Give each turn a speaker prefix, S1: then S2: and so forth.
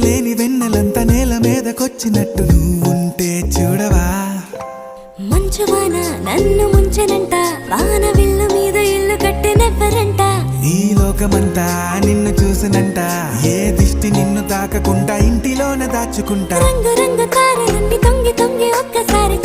S1: లేని వెన్నెలంతా నేల మీదకొచ్చినట్టు నువ్వుంటే చూడవా.
S2: మంచువాన నన్ను ముంచెనంట, వాన విల్లు మీద ఇల్లు కట్టినెవ్వరంట.
S1: ఈ లోకమంతా నిన్ను చూసినంట, ఏ దిష్టి నిన్ను తాకకుండా ఇంటిలోనే దాచుకుంటా.
S2: రంగు రంగు తారలన్నీ తొంగి తొంగి ఒక్కసారి